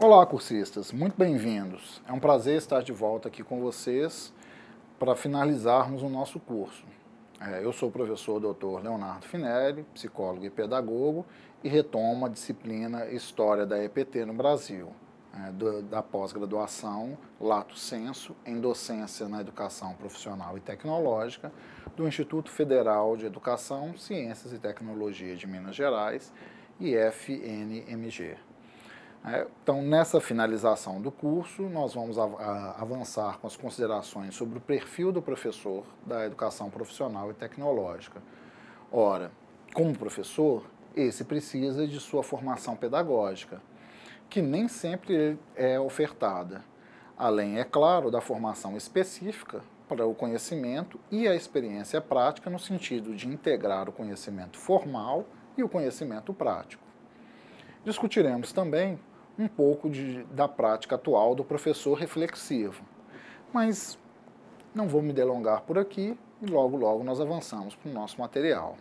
Olá, cursistas, muito bem-vindos. É um prazer estar de volta aqui com vocês para finalizarmos o nosso curso. Eu sou o professor Dr. Leonardo Finelli, psicólogo e pedagogo, e retomo a disciplina História da EPT no Brasil, da pós-graduação Lato Sensu em Docência na Educação Profissional e Tecnológica do Instituto Federal de Educação, Ciências e Tecnologia de Minas Gerais, IFNMG. Então, nessa finalização do curso, nós vamos avançar com as considerações sobre o perfil do professor da educação profissional e tecnológica. Ora, como professor, esse precisa de sua formação pedagógica, que nem sempre é ofertada, além, é claro, da formação específica para o conhecimento e a experiência prática no sentido de integrar o conhecimento formal e o conhecimento prático. Discutiremos também um pouco da prática atual do professor reflexivo. Mas não vou me delongar por aqui e logo nós avançamos para o nosso material.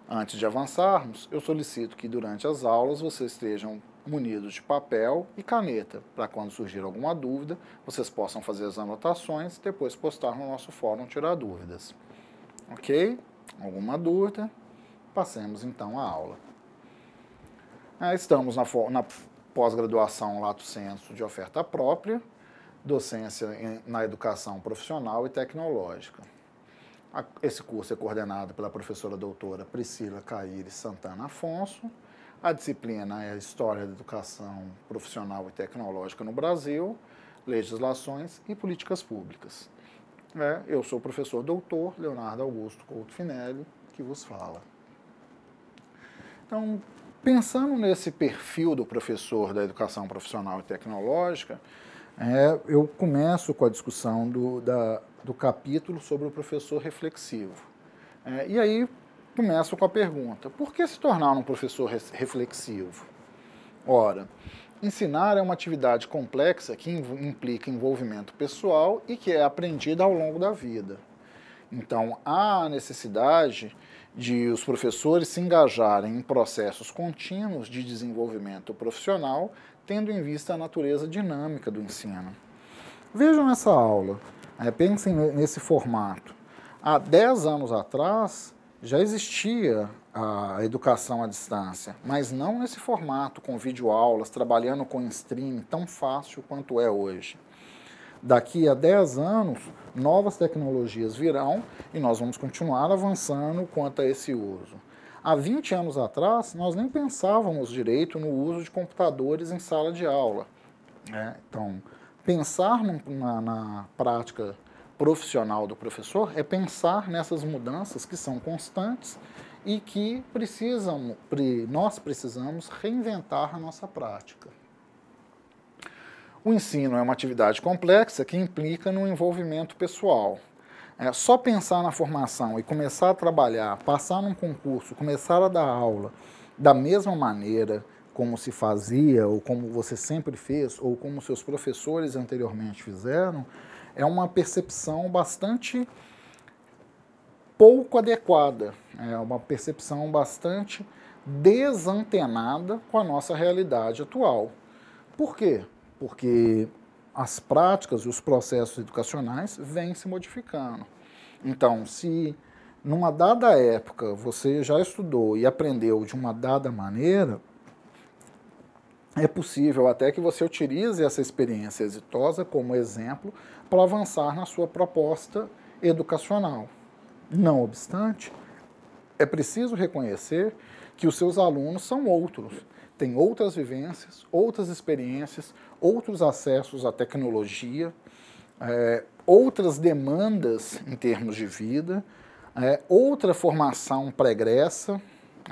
Antes de avançarmos, eu solicito que durante as aulas vocês estejam munidos de papel e caneta, para quando surgir alguma dúvida, vocês possam fazer as anotações e depois postar no nosso fórum Tirar Dúvidas. Ok? Alguma dúvida? Passemos então à aula. Estamos na pós-graduação Lato Sensu de oferta própria, docência na educação profissional e tecnológica. Esse curso é coordenado pela professora doutora Priscila Caires Santana Afonso. A disciplina é a História da Educação Profissional e Tecnológica no Brasil, Legislações e Políticas Públicas. Eu sou o professor doutor Leonardo Augusto Couto Finelli, que vos fala. Então, pensando nesse perfil do professor da educação profissional e tecnológica, eu começo com a discussão do capítulo sobre o professor reflexivo. E aí começo com a pergunta: por que se tornar um professor reflexivo? Ora, ensinar é uma atividade complexa que implica envolvimento pessoal e que é aprendida ao longo da vida. Então, há a necessidade de os professores se engajarem em processos contínuos de desenvolvimento profissional, tendo em vista a natureza dinâmica do ensino. Vejam essa aula, pensem nesse formato. Há 10 anos atrás, já existia a educação à distância, mas não nesse formato, com videoaulas, trabalhando com streaming tão fácil quanto é hoje. Daqui a 10 anos, novas tecnologias virão e nós vamos continuar avançando quanto a esse uso. Há 20 anos atrás, nós nem pensávamos direito no uso de computadores em sala de aula. Então, pensar na prática profissional do professor é pensar nessas mudanças que são constantes e que nós precisamos reinventar a nossa prática. O ensino é uma atividade complexa que implica no envolvimento pessoal. Só pensar na formação e começar a trabalhar, passar num concurso, começar a dar aula da mesma maneira como se fazia, ou como você sempre fez, ou como seus professores anteriormente fizeram, é uma percepção bastante pouco adequada, é uma percepção bastante desantenada com a nossa realidade atual. Por quê? Porque as práticas e os processos educacionais vêm se modificando. Então, se numa dada época você já estudou e aprendeu de uma dada maneira, é possível até que você utilize essa experiência exitosa como exemplo para avançar na sua proposta educacional. Não obstante, é preciso reconhecer que os seus alunos são outros, têm outras vivências, outras experiências, outros acessos à tecnologia, outras demandas em termos de vida, outra formação pregressa,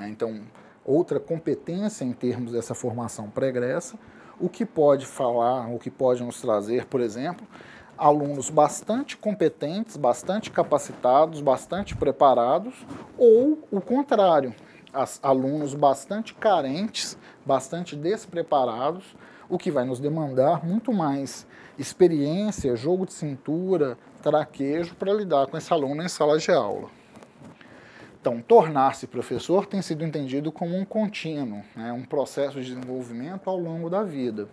então outra competência em termos dessa formação pregressa, o que pode nos trazer, por exemplo, alunos bastante competentes, bastante capacitados, bastante preparados, ou o contrário, alunos bastante carentes, bastante despreparados, o que vai nos demandar muito mais experiência, jogo de cintura, traquejo para lidar com esse aluno em sala de aula. Então, tornar-se professor tem sido entendido como um contínuo, um processo de desenvolvimento ao longo da vida.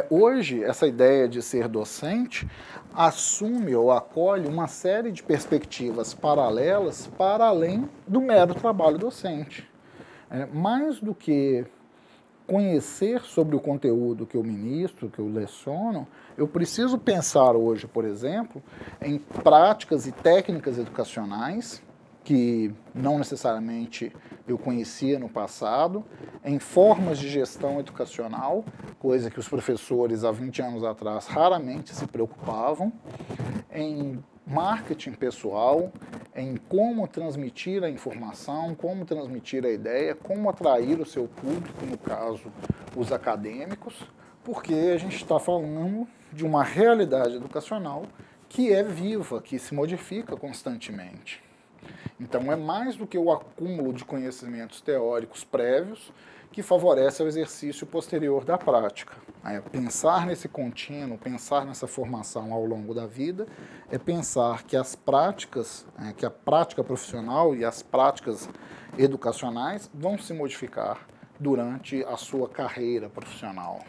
Hoje, essa ideia de ser docente assume ou acolhe uma série de perspectivas paralelas para além do mero trabalho docente. Mais do que conhecer sobre o conteúdo que eu ministro, que eu leciono, eu preciso pensar hoje, por exemplo, em práticas e técnicas educacionais que não necessariamente eu conhecia no passado, em formas de gestão educacional, coisa que os professores há 20 anos atrás raramente se preocupavam, em marketing pessoal, em como transmitir a informação, como transmitir a ideia, como atrair o seu público, no caso, os acadêmicos, porque a gente está falando de uma realidade educacional que é viva, que se modifica constantemente. Então, é mais do que o acúmulo de conhecimentos teóricos prévios que favorece o exercício posterior da prática. Pensar nesse contínuo, pensar nessa formação ao longo da vida, é pensar que as práticas, que a prática profissional e as práticas educacionais vão se modificar durante a sua carreira profissional.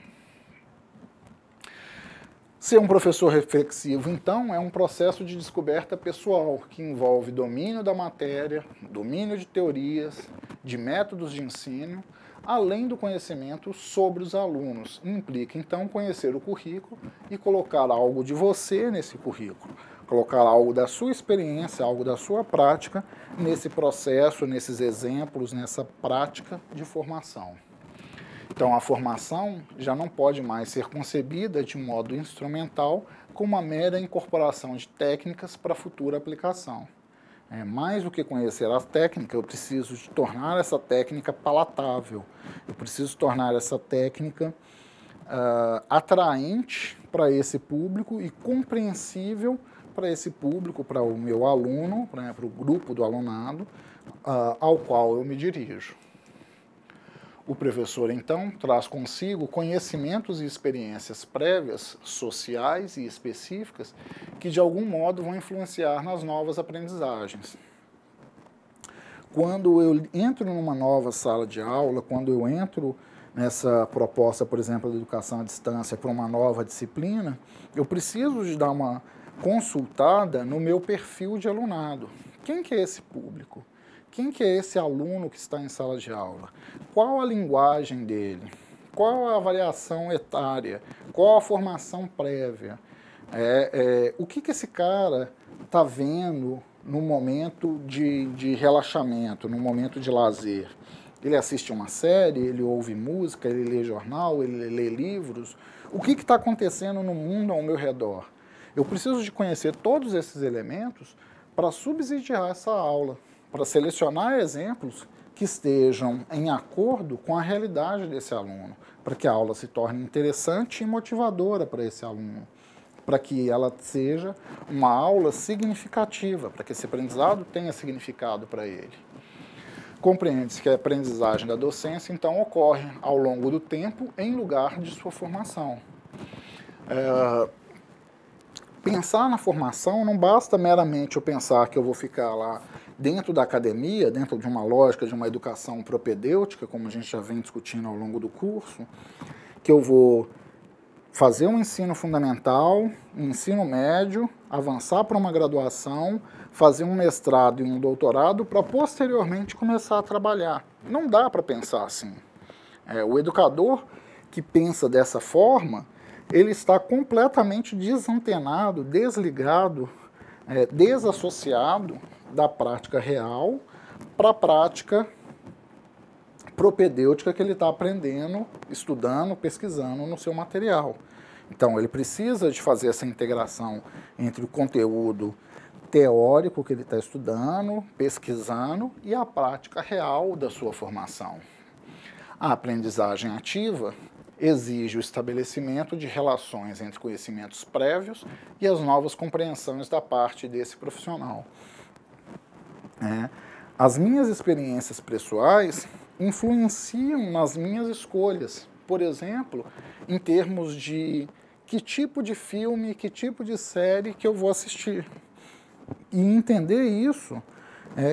Ser um professor reflexivo, então, é um processo de descoberta pessoal que envolve domínio da matéria, domínio de teorias, de métodos de ensino, além do conhecimento sobre os alunos. Implica, então, conhecer o currículo e colocar algo de você nesse currículo, colocar algo da sua experiência, algo da sua prática nesse processo, nesses exemplos, nessa prática de formação. Então, a formação já não pode mais ser concebida de modo instrumental como uma mera incorporação de técnicas para futura aplicação. Mais do que conhecer a técnica, eu preciso de tornar essa técnica palatável, eu preciso tornar essa técnica atraente para esse público e compreensível para esse público, para o meu aluno, para o grupo do alunado ao qual eu me dirijo. O professor, então, traz consigo conhecimentos e experiências prévias, sociais e específicas, que de algum modo vão influenciar nas novas aprendizagens. Quando eu entro numa nova sala de aula, quando eu entro nessa proposta, por exemplo, da educação à distância para uma nova disciplina, eu preciso de dar uma consultada no meu perfil de alunado. Quem que é esse público? Quem que é esse aluno que está em sala de aula? Qual a linguagem dele? Qual a avaliação etária? Qual a formação prévia? O que esse cara está vendo no momento de relaxamento, no momento de lazer? Ele assiste uma série, ele ouve música, ele lê jornal, ele lê livros? O que está acontecendo no mundo ao meu redor? Eu preciso de conhecer todos esses elementos para subsidiar essa aula, para selecionar exemplos que estejam em acordo com a realidade desse aluno, para que a aula se torne interessante e motivadora para esse aluno, para que ela seja uma aula significativa, para que esse aprendizado tenha significado para ele. Compreende-se que a aprendizagem da docência, então, ocorre ao longo do tempo em lugar de sua formação. Pensar na formação não basta meramente eu pensar que eu vou ficar lá dentro da academia, dentro de uma lógica de uma educação propedêutica, como a gente já vem discutindo ao longo do curso, que eu vou fazer um ensino fundamental, um ensino médio, avançar para uma graduação, fazer um mestrado e um doutorado para posteriormente começar a trabalhar. Não dá para pensar assim. O educador que pensa dessa forma, ele está completamente desantenado, desligado, desassociado da prática real para a prática propedêutica que ele está aprendendo, estudando, pesquisando no seu material. Então, ele precisa de fazer essa integração entre o conteúdo teórico que ele está estudando, pesquisando, e a prática real da sua formação. A aprendizagem ativa exige o estabelecimento de relações entre conhecimentos prévios e as novas compreensões da parte desse profissional. As minhas experiências pessoais influenciam nas minhas escolhas, por exemplo, em termos de que tipo de filme, que tipo de série que eu vou assistir. E entender isso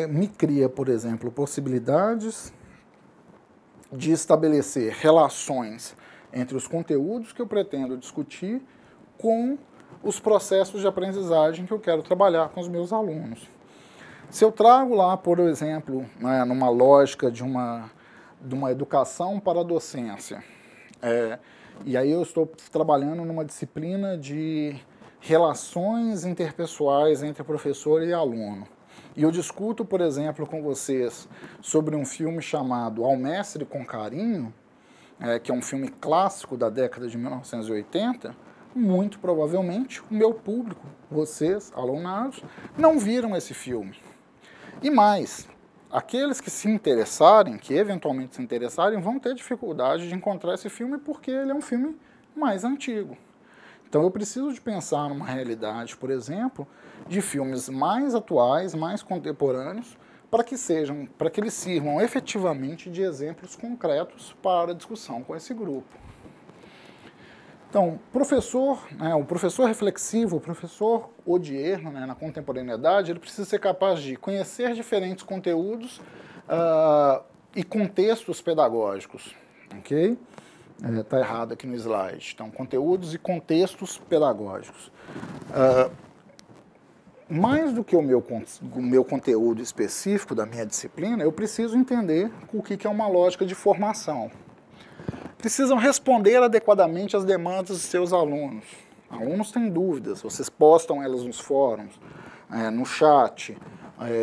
me cria, por exemplo, possibilidades de estabelecer relações entre os conteúdos que eu pretendo discutir com os processos de aprendizagem que eu quero trabalhar com os meus alunos. Se eu trago lá, por exemplo, né, numa lógica de uma educação para a docência, e aí eu estou trabalhando numa disciplina de relações interpessoais entre professor e aluno, e eu discuto, por exemplo, com vocês sobre um filme chamado Ao Mestre com Carinho, que é um filme clássico da década de 1980, muito provavelmente o meu público, vocês, alunados, não viram esse filme. E mais, aqueles que se interessarem, que eventualmente se interessarem, vão ter dificuldade de encontrar esse filme porque ele é um filme mais antigo. Então eu preciso de pensar numa realidade, por exemplo, de filmes mais atuais, mais contemporâneos, para que eles sirvam efetivamente de exemplos concretos para a discussão com esse grupo. Então, o professor reflexivo, o professor odierno, na contemporaneidade, ele precisa ser capaz de conhecer diferentes conteúdos e contextos pedagógicos, ok? Está errado aqui no slide. Então, conteúdos e contextos pedagógicos. Mais do que o meu conteúdo específico da minha disciplina, eu preciso entender o que é uma lógica de formação. Precisam responder adequadamente às demandas de seus alunos. Alunos têm dúvidas, vocês postam elas nos fóruns, no chat,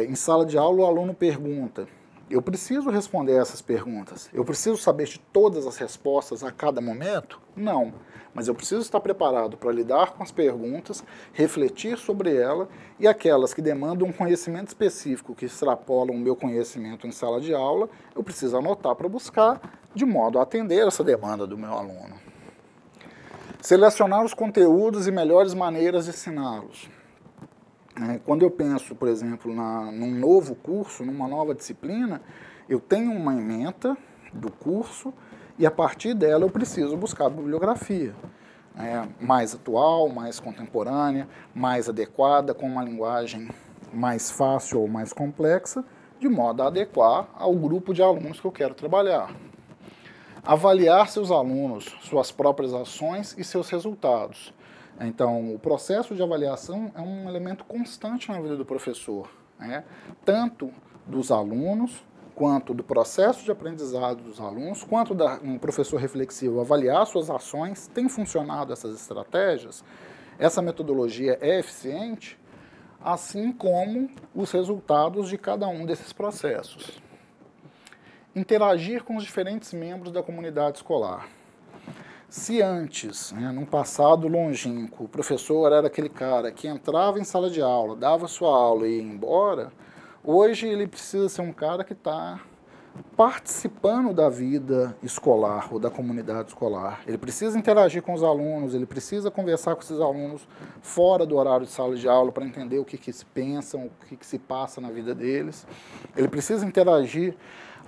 em sala de aula o aluno pergunta. Eu preciso responder essas perguntas. Eu preciso saber de todas as respostas a cada momento? Não. Mas eu preciso estar preparado para lidar com as perguntas, refletir sobre ela, e aquelas que demandam um conhecimento específico que extrapolam o meu conhecimento em sala de aula, eu preciso anotar para buscar, de modo a atender essa demanda do meu aluno. Selecionar os conteúdos e melhores maneiras de ensiná-los. Quando eu penso, por exemplo, num novo curso, numa nova disciplina, eu tenho uma ementa do curso e a partir dela eu preciso buscar bibliografia mais atual, mais contemporânea, mais adequada, com uma linguagem mais fácil ou mais complexa, de modo a adequar ao grupo de alunos que eu quero trabalhar. Avaliar seus alunos, suas próprias ações e seus resultados. Então, o processo de avaliação é um elemento constante na vida do professor, tanto dos alunos, quanto do processo de aprendizado dos alunos, quanto um professor reflexivo avaliar suas ações. Tem funcionado essas estratégias? Essa metodologia é eficiente? Assim como os resultados de cada um desses processos. Interagir com os diferentes membros da comunidade escolar. Se antes, num passado longínquo, o professor era aquele cara que entrava em sala de aula, dava sua aula e ia embora, hoje ele precisa ser um cara que está participando da vida escolar ou da comunidade escolar. Ele precisa interagir com os alunos, ele precisa conversar com esses alunos fora do horário de sala de aula para entender o que se pensam, o que se passa na vida deles. Ele precisa interagir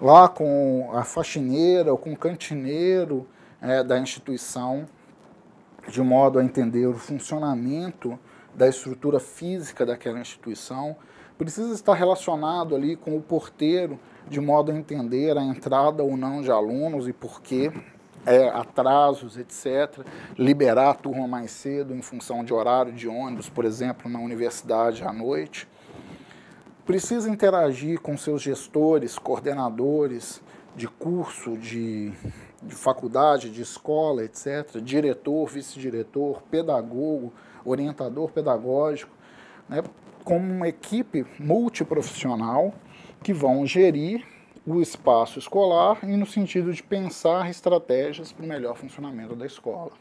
lá com a faxineira ou com o cantineiro da instituição, de modo a entender o funcionamento da estrutura física daquela instituição. Precisa estar relacionado ali com o porteiro, de modo a entender a entrada ou não de alunos e por quê, atrasos, etc. Liberar a turma mais cedo em função de horário de ônibus, por exemplo, na universidade à noite. Precisa interagir com seus gestores, coordenadores de curso, de faculdade, de escola, etc., diretor, vice-diretor, pedagogo, orientador pedagógico, como uma equipe multiprofissional que vão gerir o espaço escolar e no sentido de pensar estratégias para o melhor funcionamento da escola.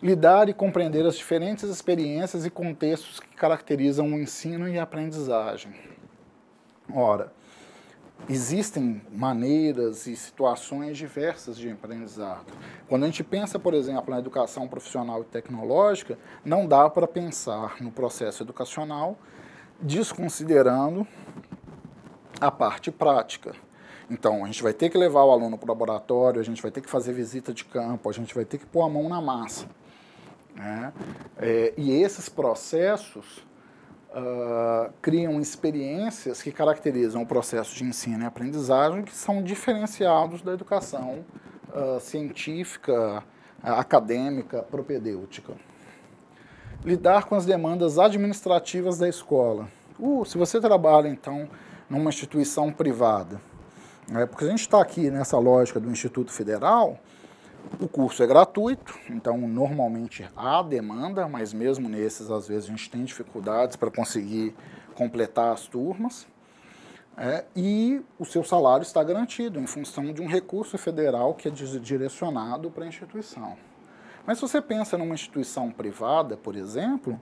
Lidar e compreender as diferentes experiências e contextos que caracterizam o ensino e a aprendizagem. Ora, existem maneiras e situações diversas de aprendizado. Quando a gente pensa, por exemplo, na educação profissional e tecnológica, não dá para pensar no processo educacional desconsiderando a parte prática. Então, a gente vai ter que levar o aluno para o laboratório, a gente vai ter que fazer visita de campo, a gente vai ter que pôr a mão na massa. E esses processos criam experiências que caracterizam o processo de ensino e aprendizagem que são diferenciados da educação científica, acadêmica, propedêutica. Lidar com as demandas administrativas da escola. Se você trabalha, então, numa instituição privada, porque a gente está aqui nessa lógica do Instituto Federal, o curso é gratuito, então normalmente há demanda, mas mesmo nesses, às vezes, a gente tem dificuldades para conseguir completar as turmas, e o seu salário está garantido em função de um recurso federal que é direcionado para a instituição. Mas se você pensa numa instituição privada, por exemplo,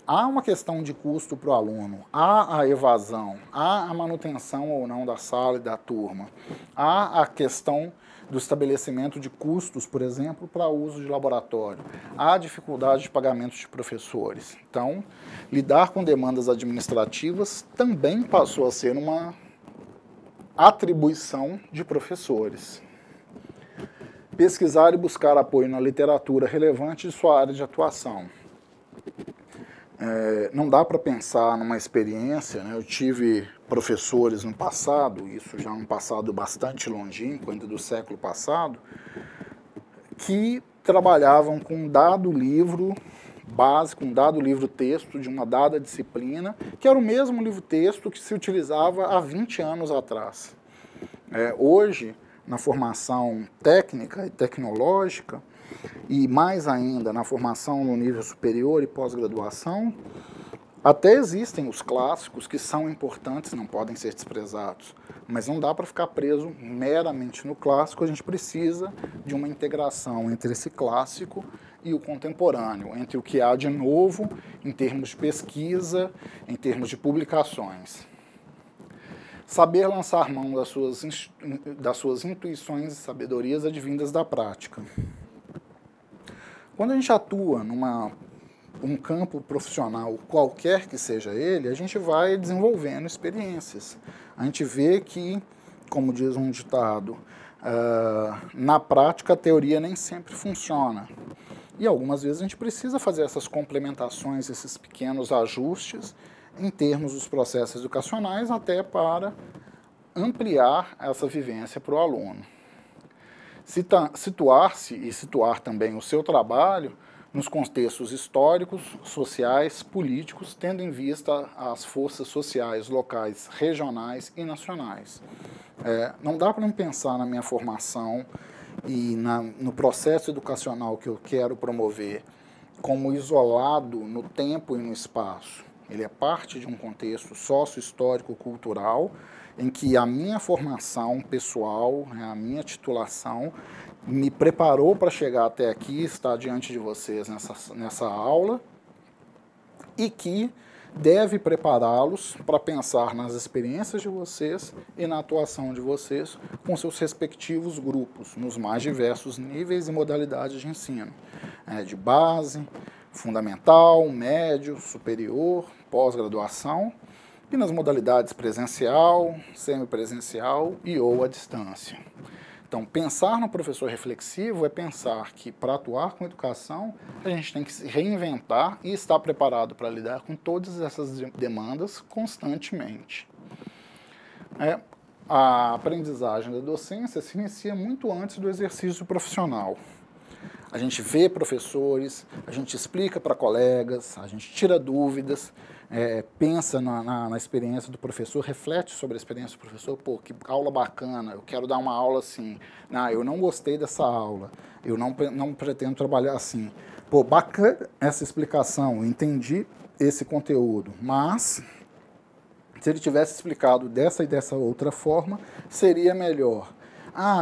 há uma questão de custo para o aluno, há a evasão, há a manutenção ou não da sala e da turma, há a questão do estabelecimento de custos, por exemplo, para uso de laboratório, há dificuldade de pagamento de professores. Então, lidar com demandas administrativas também passou a ser uma atribuição de professores. Pesquisar e buscar apoio na literatura relevante de sua área de atuação. Não dá para pensar numa experiência, eu tive professores no passado, isso já é um passado bastante longínquo, ainda do século passado, que trabalhavam com um dado livro básico, um dado livro texto de uma dada disciplina, que era o mesmo livro texto que se utilizava há 20 anos atrás. Hoje, na formação técnica e tecnológica, e mais ainda na formação no nível superior e pós-graduação, até existem os clássicos que são importantes, não podem ser desprezados, mas não dá para ficar preso meramente no clássico, a gente precisa de uma integração entre esse clássico e o contemporâneo, entre o que há de novo em termos de pesquisa, em termos de publicações. Saber lançar mão das suas intuições e sabedorias advindas da prática. Quando a gente atua um campo profissional, qualquer que seja ele, a gente vai desenvolvendo experiências. A gente vê que, como diz um ditado, na prática a teoria nem sempre funciona. E algumas vezes a gente precisa fazer essas complementações, esses pequenos ajustes em termos dos processos educacionais, até para ampliar essa vivência para o aluno. Situar-se e situar também o seu trabalho nos contextos históricos, sociais, políticos, tendo em vista as forças sociais locais, regionais e nacionais. Não dá para me pensar na minha formação e no processo educacional que eu quero promover como isolado no tempo e no espaço. Ele é parte de um contexto sócio-histórico-cultural em que a minha formação pessoal, a minha titulação, me preparou para chegar até aqui, estar diante de vocês nessa aula, e que deve prepará-los para pensar nas experiências de vocês e na atuação de vocês com seus respectivos grupos, nos mais diversos níveis e modalidades de ensino, de base, fundamental, médio, superior, pós-graduação, e nas modalidades presencial, semipresencial e ou à distância. Então, pensar no professor reflexivo é pensar que, para atuar com educação, a gente tem que se reinventar e estar preparado para lidar com todas essas demandas constantemente. A aprendizagem da docência se inicia muito antes do exercício profissional. A gente vê professores, a gente explica para colegas, a gente tira dúvidas, pensa na experiência do professor, reflete sobre a experiência do professor, pô, que aula bacana, eu quero dar uma aula assim, eu não gostei dessa aula, eu não pretendo trabalhar assim. Pô, bacana essa explicação, eu entendi esse conteúdo, mas se ele tivesse explicado dessa e dessa outra forma, seria melhor.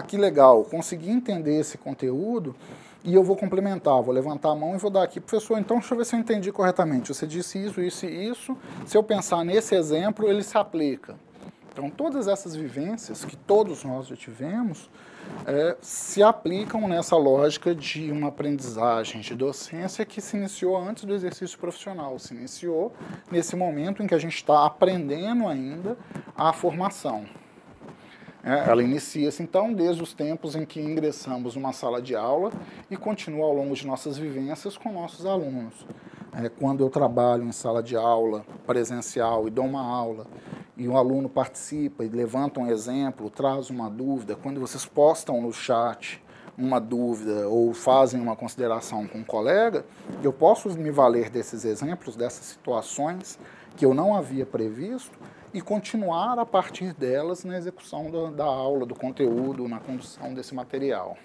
Que legal, consegui entender esse conteúdo, e eu vou complementar, vou levantar a mão e vou dar aqui, professor, então deixa eu ver se eu entendi corretamente. Você disse isso, isso e isso, se eu pensar nesse exemplo, ele se aplica. Então, todas essas vivências que todos nós já tivemos, se aplicam nessa lógica de uma aprendizagem de docência que se iniciou antes do exercício profissional, se iniciou nesse momento em que a gente está aprendendo ainda a formação. Ela inicia-se, então, desde os tempos em que ingressamos numa sala de aula e continua ao longo de nossas vivências com nossos alunos. Quando eu trabalho em sala de aula presencial e dou uma aula e um aluno participa e levanta um exemplo, traz uma dúvida, quando vocês postam no chat uma dúvida ou fazem uma consideração com um colega, eu posso me valer desses exemplos, dessas situações que eu não havia previsto e continuar a partir delas na execução da aula, do conteúdo, na condução desse material.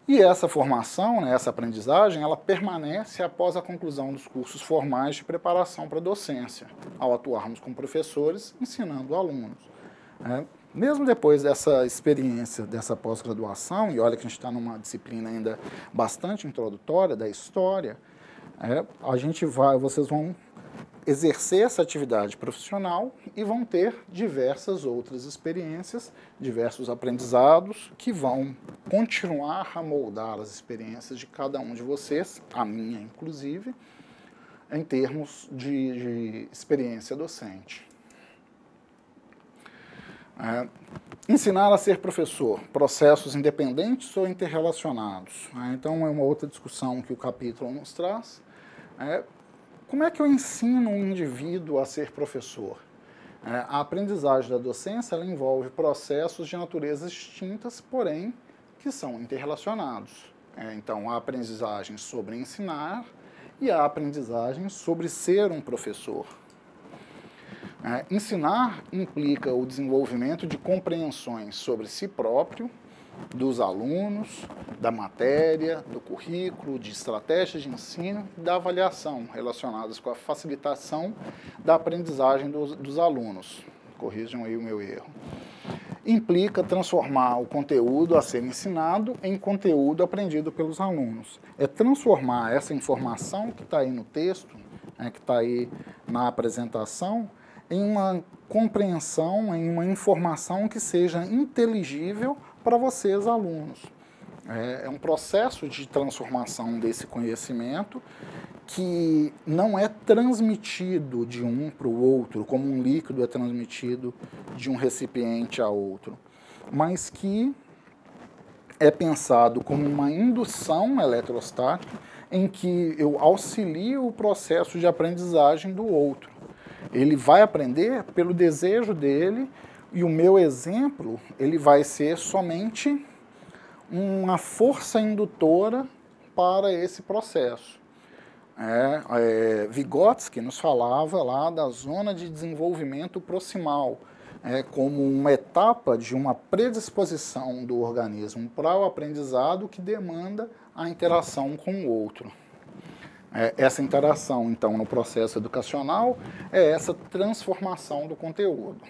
E essa formação, né, essa aprendizagem, ela permanece após a conclusão dos cursos formais de preparação para a docência, ao atuarmos com professores, ensinando alunos. Mesmo depois dessa experiência, dessa pós-graduação, e olha que a gente está numa disciplina ainda bastante introdutória da história, vocês vão exercer essa atividade profissional e vão ter diversas outras experiências, diversos aprendizados que vão continuar a moldar as experiências de cada um de vocês, a minha inclusive, em termos de experiência docente. Ensinar a ser professor, processos independentes ou interrelacionados. Então é uma outra discussão que o capítulo nos traz. Como é que eu ensino um indivíduo a ser professor? A aprendizagem da docência ela envolve processos de naturezas distintas, porém que são interrelacionados. Então, a aprendizagem sobre ensinar e a aprendizagem sobre ser um professor. Ensinar implica o desenvolvimento de compreensões sobre si próprio, dos alunos, da matéria, do currículo, de estratégias de ensino e da avaliação relacionadas com a facilitação da aprendizagem dos alunos. Corrijam aí o meu erro. Implica transformar o conteúdo a ser ensinado em conteúdo aprendido pelos alunos. É transformar essa informação que está aí no texto, que está aí na apresentação, em uma compreensão, em uma informação que seja inteligível para vocês, alunos. É um processo de transformação desse conhecimento que não é transmitido de um para o outro, como um líquido é transmitido de um recipiente a outro, mas que é pensado como uma indução eletrostática em que eu auxilio o processo de aprendizagem do outro. Ele vai aprender pelo desejo dele e o meu exemplo ele vai ser somente uma força indutora para esse processo. Vygotsky nos falava lá da zona de desenvolvimento proximal, como uma etapa de uma predisposição do organismo para o aprendizado que demanda a interação com o outro. Essa interação, então, no processo educacional é essa transformação do conteúdo.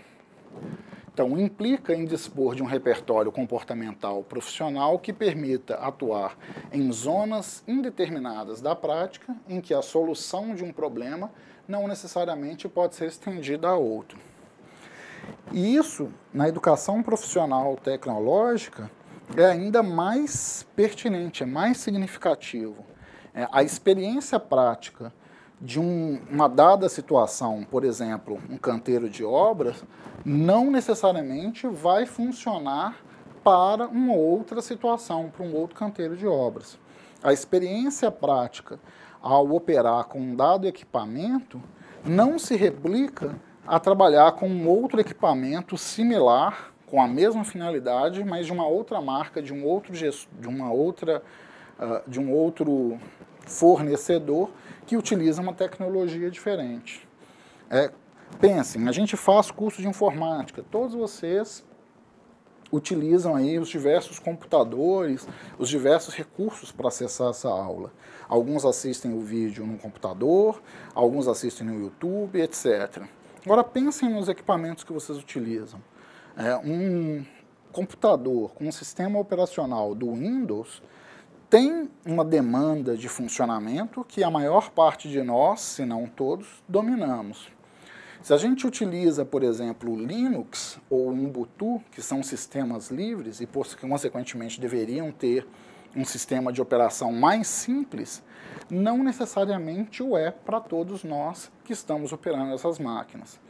Então, implica em dispor de um repertório comportamental profissional que permita atuar em zonas indeterminadas da prática em que a solução de um problema não necessariamente pode ser estendida a outro. E isso, na educação profissional tecnológica, é ainda mais pertinente, é mais significativo. A experiência prática de uma dada situação, por exemplo, um canteiro de obras, não necessariamente vai funcionar para uma outra situação, para um outro canteiro de obras. A experiência prática ao operar com um dado equipamento não se replica a trabalhar com um outro equipamento similar, com a mesma finalidade, mas de uma outra marca, de um outro fornecedor que utiliza uma tecnologia diferente. Pensem, a gente faz curso de informática, todos vocês utilizam aí os diversos computadores, os diversos recursos para acessar essa aula. Alguns assistem o vídeo no computador, alguns assistem no YouTube, etc. Agora pensem nos equipamentos que vocês utilizam. Um computador com um sistema operacional do Windows tem uma demanda de funcionamento que a maior parte de nós, se não todos, dominamos. Se a gente utiliza, por exemplo, o Linux ou o Ubuntu, que são sistemas livres e, consequentemente, deveriam ter um sistema de operação mais simples, não necessariamente o é para todos nós que estamos operando essas máquinas.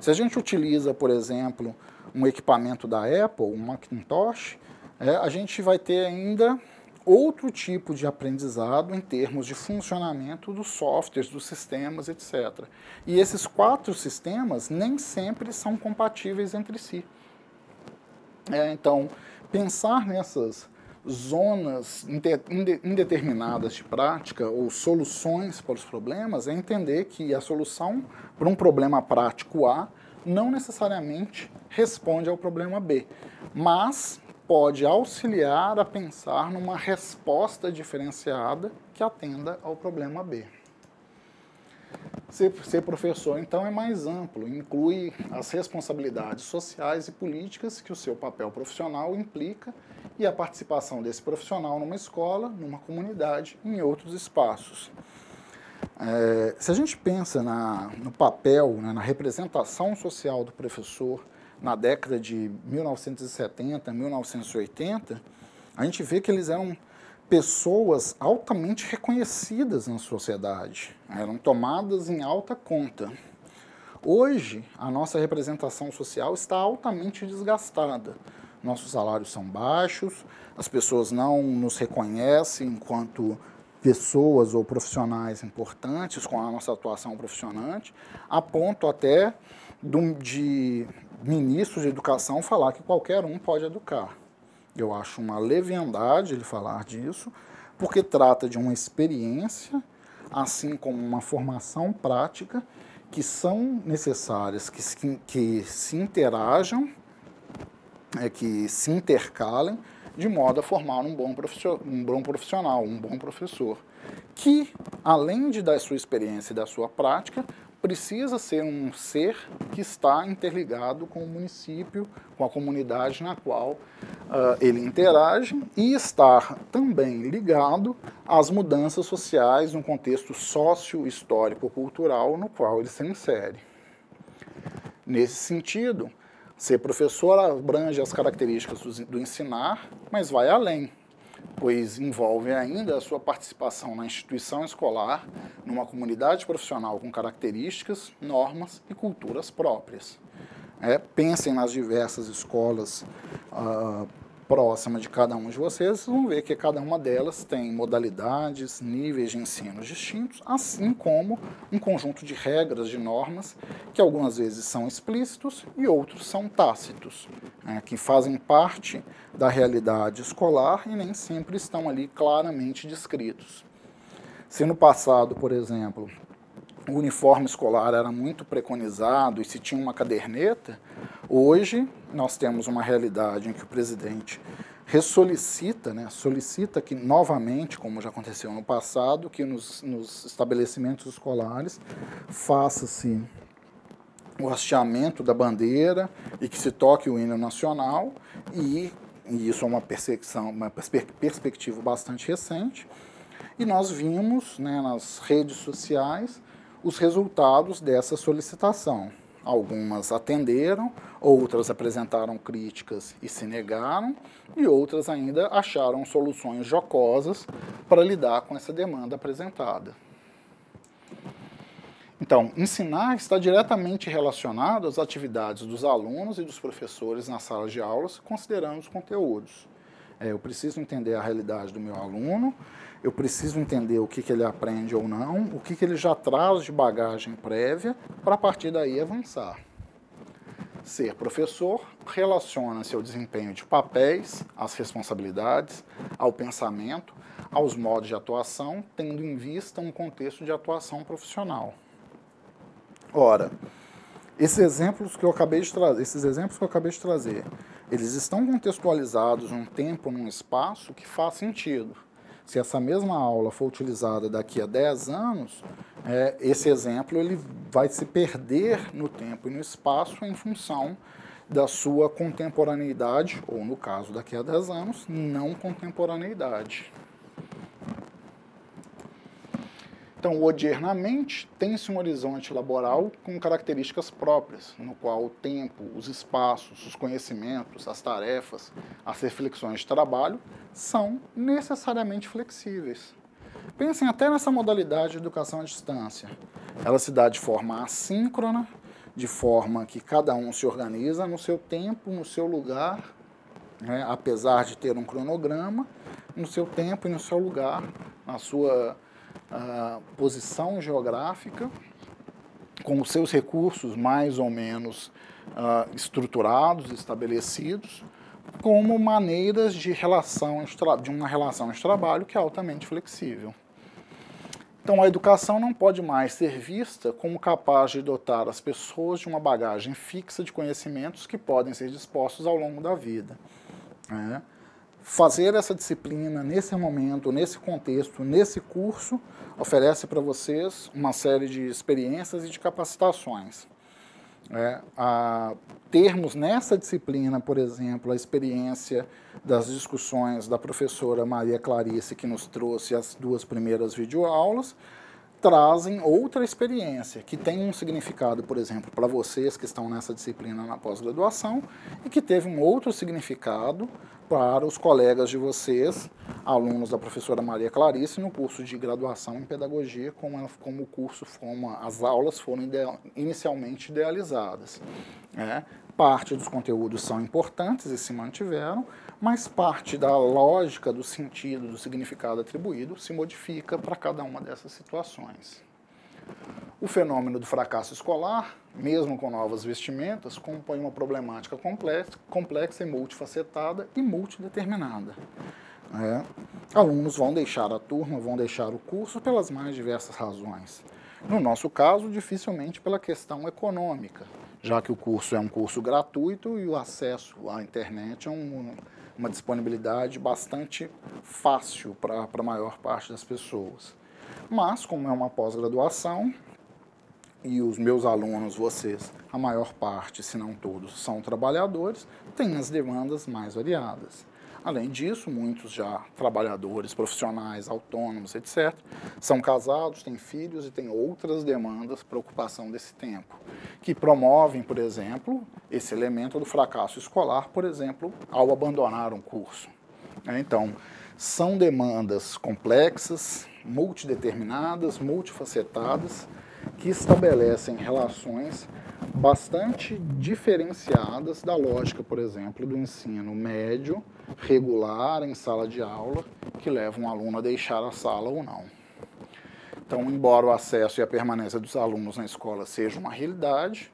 Se a gente utiliza, por exemplo, um equipamento da Apple, um Macintosh, a gente vai ter ainda outro tipo de aprendizado em termos de funcionamento dos softwares, dos sistemas, etc. E esses 4 sistemas nem sempre são compatíveis entre si. Então, pensar nessas zonas indeterminadas de prática ou soluções para os problemas é entender que a solução para um problema prático A não necessariamente responde ao problema B, mas pode auxiliar a pensar numa resposta diferenciada que atenda ao problema B. Ser professor, então, é mais amplo, inclui as responsabilidades sociais e políticas que o seu papel profissional implica e a participação desse profissional numa escola, numa comunidade, em outros espaços. Se a gente pensa no papel, na representação social do professor na década de 1970, 1980, a gente vê que eles eram pessoas altamente reconhecidas na sociedade, eram tomadas em alta conta. Hoje, a nossa representação social está altamente desgastada. Nossos salários são baixos, as pessoas não nos reconhecem enquanto pessoas ou profissionais importantes com a nossa atuação profissional, a ponto até de ministros de educação falar que qualquer um pode educar. Eu acho uma leviandade ele falar disso, porque trata de uma experiência, assim como uma formação prática, que são necessárias, que se interajam, que se intercalem, de modo a formar um bom profissional, um bom professor, que, além da sua experiência e da sua prática, precisa ser um ser que está interligado com o município, com a comunidade na qual ele interage e estar também ligado às mudanças sociais no contexto sócio-histórico-cultural no qual ele se insere. Nesse sentido, ser professor abrange as características do ensinar, mas vai além, pois envolve ainda a sua participação na instituição escolar, numa comunidade profissional com características, normas e culturas próprias. Pensem nas diversas escolas próximas de cada um de vocês, vão ver que cada uma delas tem modalidades, níveis de ensino distintos, assim como um conjunto de regras, de normas, que algumas vezes são explícitos e outros são tácitos, que fazem parte da realidade escolar e nem sempre estão ali claramente descritos. Se no passado, por exemplo, o uniforme escolar era muito preconizado e se tinha uma caderneta, hoje nós temos uma realidade em que o presidente solicita que novamente, como já aconteceu no passado, que nos estabelecimentos escolares faça-se o hasteamento da bandeira e que se toque o hino nacional, e isso é uma perspectiva bastante recente, e nós vimos nas redes sociais os resultados dessa solicitação. Algumas atenderam, outras apresentaram críticas e se negaram, e outras ainda acharam soluções jocosas para lidar com essa demanda apresentada. Então, ensinar está diretamente relacionado às atividades dos alunos e dos professores nas salas de aulas, considerando os conteúdos. Eu preciso entender a realidade do meu aluno, eu preciso entender o que ele aprende ou não, o que ele já traz de bagagem prévia, para a partir daí avançar. Ser professor relaciona-se ao desempenho de papéis, às responsabilidades, ao pensamento, aos modos de atuação, tendo em vista um contexto de atuação profissional. Ora, esses exemplos que eu acabei de trazer, eles estão contextualizados num tempo, num espaço que faz sentido. Se essa mesma aula for utilizada daqui a 10 anos, esse exemplo ele vai se perder no tempo e no espaço em função da sua contemporaneidade, ou no caso daqui a 10 anos, não contemporaneidade. Então, odiernamente, tem-se um horizonte laboral com características próprias, no qual o tempo, os espaços, os conhecimentos, as tarefas, as reflexões de trabalho são necessariamente flexíveis. Pensem até nessa modalidade de educação à distância. Ela se dá de forma assíncrona, de forma que cada um se organiza no seu tempo, no seu lugar, apesar de ter um cronograma, no seu tempo e no seu lugar, na sua posição geográfica, com os seus recursos mais ou menos estruturados, estabelecidos, como maneiras de uma relação de trabalho que é altamente flexível. Então, a educação não pode mais ser vista como capaz de dotar as pessoas de uma bagagem fixa de conhecimentos que podem ser dispostos ao longo da vida. Fazer essa disciplina nesse momento, nesse contexto, nesse curso, oferece para vocês uma série de experiências e de capacitações. Termos nessa disciplina, por exemplo, a experiência das discussões da professora Maria Clarice, que nos trouxe as 2 primeiras videoaulas, trazem outra experiência, que tem um significado, por exemplo, para vocês que estão nessa disciplina na pós-graduação, e que teve um outro significado para os colegas de vocês, alunos da professora Maria Clarice, no curso de graduação em pedagogia, como as aulas foram inicialmente idealizadas. Parte dos conteúdos são importantes e se mantiveram, mas parte da lógica, do sentido, do significado atribuído se modifica para cada uma dessas situações. O fenômeno do fracasso escolar, mesmo com novas vestimentas, compõe uma problemática complexa e multifacetada e multideterminada. Alunos vão deixar a turma, vão deixar o curso pelas mais diversas razões. No nosso caso, dificilmente pela questão econômica, já que o curso é um curso gratuito e o acesso à internet é uma disponibilidade bastante fácil para a maior parte das pessoas. Mas, como é uma pós-graduação, e os meus alunos, vocês, a maior parte, se não todos, são trabalhadores, têm as demandas mais variadas. Além disso, muitos já trabalhadores, profissionais, autônomos, etc., são casados, têm filhos e têm outras demandas para ocupação desse tempo, que promovem, por exemplo, esse elemento do fracasso escolar, por exemplo, ao abandonar um curso. Então, são demandas complexas, multideterminadas, multifacetadas, que estabelecem relações bastante diferenciadas da lógica, por exemplo, do ensino médio, regular, em sala de aula, que leva um aluno a deixar a sala ou não. Então, embora o acesso e a permanência dos alunos na escola seja uma realidade,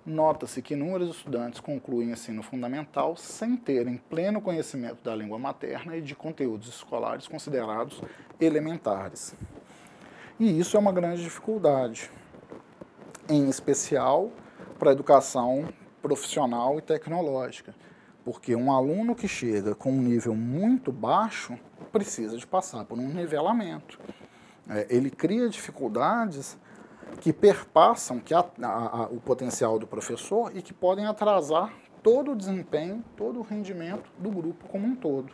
nota-se que inúmeros estudantes concluem ensino fundamental sem terem pleno conhecimento da língua materna e de conteúdos escolares considerados elementares. E isso é uma grande dificuldade, em especial para a educação profissional e tecnológica, porque um aluno que chega com um nível muito baixo precisa de passar por um nivelamento. Ele cria dificuldades que perpassam o potencial do professor e que podem atrasar todo o desempenho, todo o rendimento do grupo como um todo.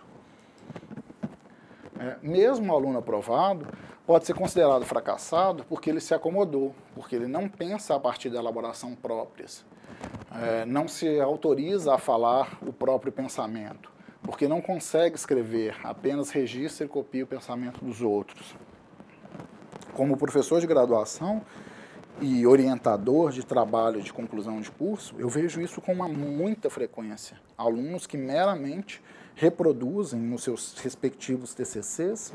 Mesmo o aluno aprovado pode ser considerado fracassado porque ele se acomodou, porque ele não pensa a partir da elaboração próprias, não se autoriza a falar o próprio pensamento, porque não consegue escrever, apenas registra e copia o pensamento dos outros. Como professor de graduação e orientador de trabalho de conclusão de curso, eu vejo isso com muita frequência. Alunos que meramente reproduzem nos seus respectivos TCCs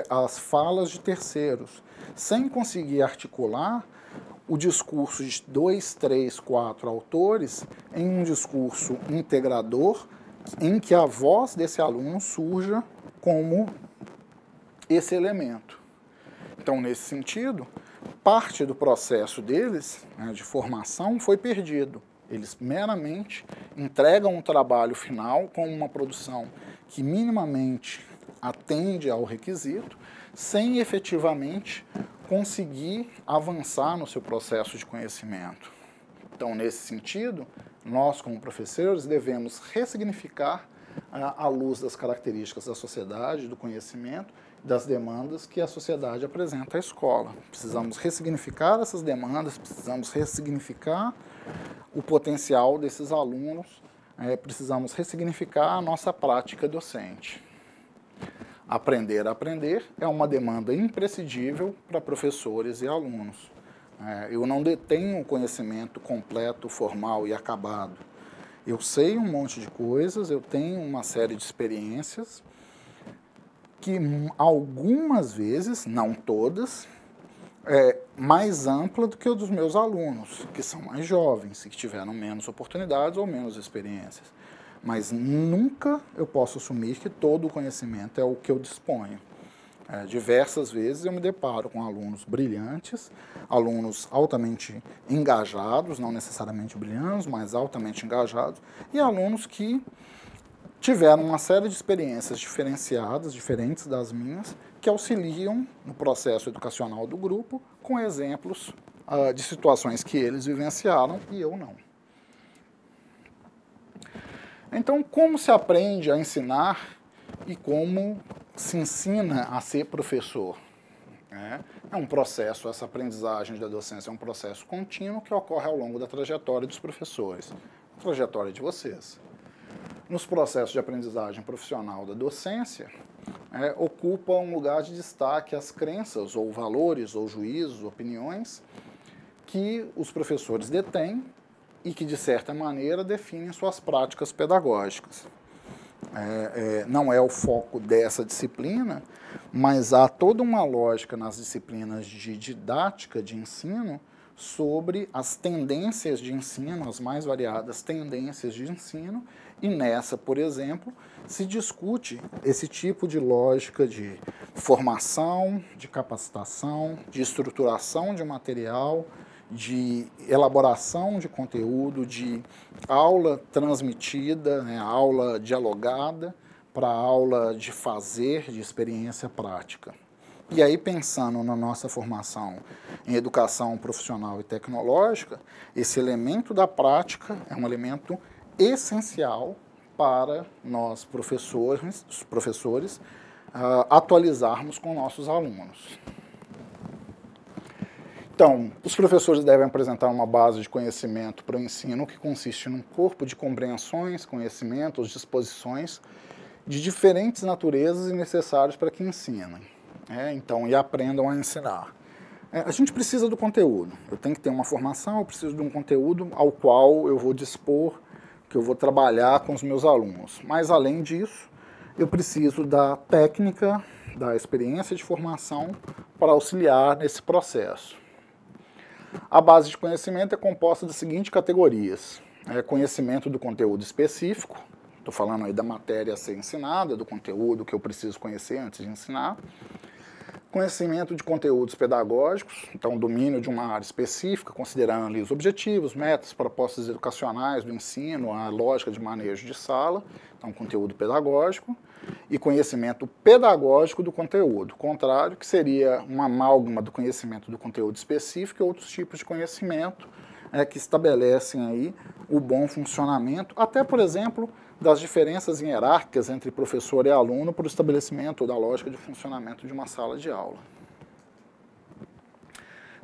as falas de terceiros, sem conseguir articular o discurso de 2, 3, 4 autores em um discurso integrador em que a voz desse aluno surja como esse elemento. Então, nesse sentido, parte do processo deles, de formação, foi perdido. Eles meramente entregam um trabalho final com uma produção que minimamente atende ao requisito, sem efetivamente conseguir avançar no seu processo de conhecimento. Então, nesse sentido, nós, como professores, devemos ressignificar à luz das características da sociedade, do conhecimento, das demandas que a sociedade apresenta à escola. Precisamos ressignificar essas demandas, precisamos ressignificar o potencial desses alunos, precisamos ressignificar a nossa prática docente. Aprender a aprender é uma demanda imprescindível para professores e alunos. Eu não detenho o conhecimento completo, formal e acabado. Eu sei um monte de coisas, eu tenho uma série de experiências, que algumas vezes, não todas, é mais ampla do que o dos meus alunos, que são mais jovens e que tiveram menos oportunidades ou menos experiências. Mas nunca eu posso assumir que todo o conhecimento é o que eu disponho. Diversas vezes eu me deparo com alunos brilhantes, alunos altamente engajados, não necessariamente brilhantes, mas altamente engajados, e alunos que tiveram uma série de experiências diferenciadas, diferentes das minhas, que auxiliam no processo educacional do grupo com exemplos de situações que eles vivenciaram e eu não. Então, como se aprende a ensinar e como se ensina a ser professor? É um processo, essa aprendizagem da docência é um processo contínuo que ocorre ao longo da trajetória dos professores, a trajetória de vocês. Nos processos de aprendizagem profissional da docência, ocupa um lugar de destaque as crenças, ou valores, ou juízos, opiniões, que os professores detêm e que, de certa maneira, definem suas práticas pedagógicas. Não é o foco dessa disciplina, mas há toda uma lógica nas disciplinas de didática de ensino sobre as tendências de ensino, as mais variadas tendências de ensino, e nessa, por exemplo, se discute esse tipo de lógica de formação, de capacitação, de estruturação de material, de elaboração de conteúdo, de aula transmitida, aula dialogada, para aula de fazer, de experiência prática. E aí, pensando na nossa formação em educação profissional e tecnológica, esse elemento da prática é um elemento essencial para nós, professores, atualizarmos com nossos alunos. Então, os professores devem apresentar uma base de conhecimento para o ensino que consiste num corpo de compreensões, conhecimentos, disposições de diferentes naturezas e necessários para que ensinem. Então, e aprendam a ensinar. A gente precisa do conteúdo. Eu tenho que ter uma formação, eu preciso de um conteúdo ao qual eu vou dispor, que eu vou trabalhar com os meus alunos. Mas, além disso, eu preciso da técnica, da experiência de formação para auxiliar nesse processo. A base de conhecimento é composta das seguintes categorias. Conhecimento do conteúdo específico, estou falando aí da matéria a ser ensinada, do conteúdo que eu preciso conhecer antes de ensinar. Conhecimento de conteúdos pedagógicos, então domínio de uma área específica, considerando ali os objetivos, metas, propostas educacionais do ensino, a lógica de manejo de sala, então conteúdo pedagógico, e conhecimento pedagógico do conteúdo, contrário, que seria uma amálgama do conhecimento do conteúdo específico e outros tipos de conhecimento que estabelecem aí o bom funcionamento, até, por exemplo, das diferenças hierárquicas entre professor e aluno para o estabelecimento da lógica de funcionamento de uma sala de aula.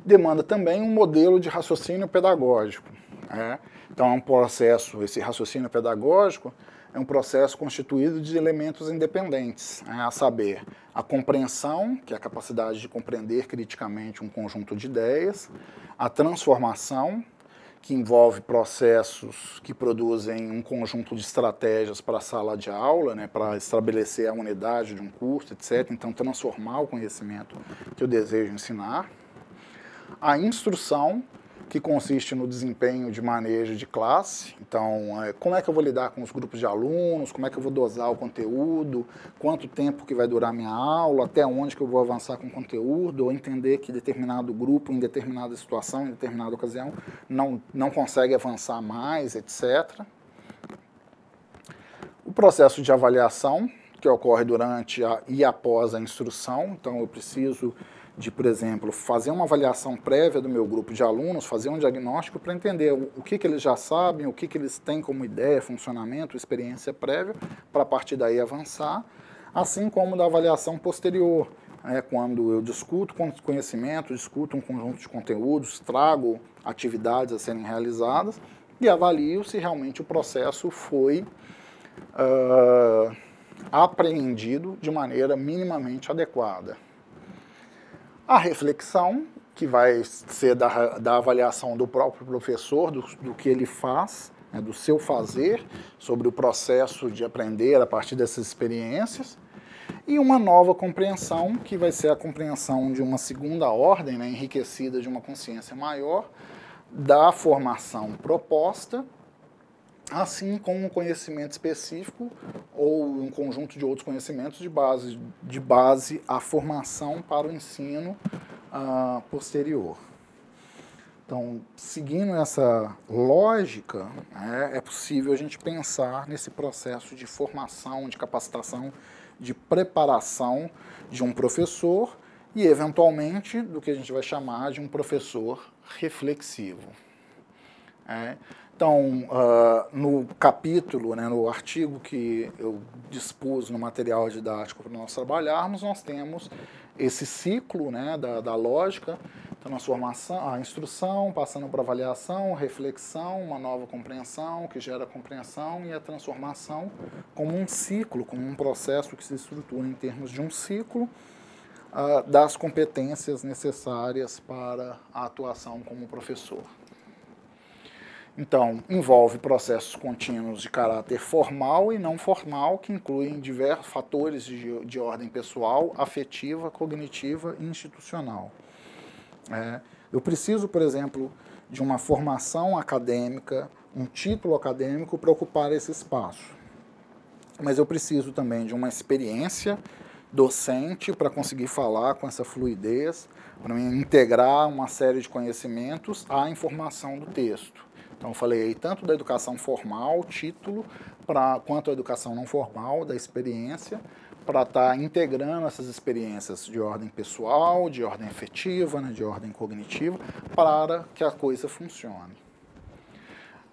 Demanda também um modelo de raciocínio pedagógico. Então, é um processo, esse raciocínio pedagógico é um processo constituído de elementos independentes, a saber, a compreensão, que é a capacidade de compreender criticamente um conjunto de ideias, a transformação, que envolve processos que produzem um conjunto de estratégias para a sala de aula, para estabelecer a unidade de um curso, etc. Então, transformar o conhecimento que eu desejo ensinar. A instrução, que consiste no desempenho de manejo de classe. Então, como é que eu vou lidar com os grupos de alunos, como é que eu vou dosar o conteúdo, quanto tempo que vai durar a minha aula, até onde que eu vou avançar com o conteúdo, ou entender que determinado grupo, em determinada situação, em determinada ocasião, não consegue avançar mais, etc. O processo de avaliação, que ocorre durante e após a instrução. Então, eu preciso de, por exemplo, fazer uma avaliação prévia do meu grupo de alunos, fazer um diagnóstico para entender o que eles já sabem, o que eles têm como ideia, funcionamento, experiência prévia, para a partir daí avançar, assim como da avaliação posterior, quando eu discuto conhecimento, discuto um conjunto de conteúdos, trago atividades a serem realizadas e avalio se realmente o processo foi apreendido de maneira minimamente adequada. A reflexão, que vai ser da avaliação do próprio professor, do que ele faz, do seu fazer, sobre o processo de aprender a partir dessas experiências. E uma nova compreensão, que vai ser a compreensão de uma segunda ordem, né, enriquecida de uma consciência maior, da formação proposta, assim como um conhecimento específico ou um conjunto de outros conhecimentos de base à formação para o ensino posterior. Então, seguindo essa lógica, é possível a gente pensar nesse processo de formação, de capacitação, de preparação de um professor e, eventualmente, do que a gente vai chamar de um professor reflexivo. Então, no capítulo, né, no artigo que eu dispus no material didático para nós trabalharmos, nós temos esse ciclo, né, da lógica, transformação, a instrução, passando para avaliação, reflexão, uma nova compreensão, que gera compreensão, e a transformação como um ciclo, como um processo que se estrutura em termos de um ciclo das competências necessárias para a atuação como professor. Então, envolve processos contínuos de caráter formal e não formal, que incluem diversos fatores de ordem pessoal, afetiva, cognitiva e institucional. Eu preciso, por exemplo, de uma formação acadêmica, um título acadêmico para ocupar esse espaço. Mas eu preciso também de uma experiência docente para conseguir falar com essa fluidez, para integrar uma série de conhecimentos à informação do texto. Então, eu falei aí tanto da educação formal, título, quanto a educação não formal, da experiência, para estar integrando essas experiências de ordem pessoal, de ordem afetiva, né, de ordem cognitiva, para que a coisa funcione.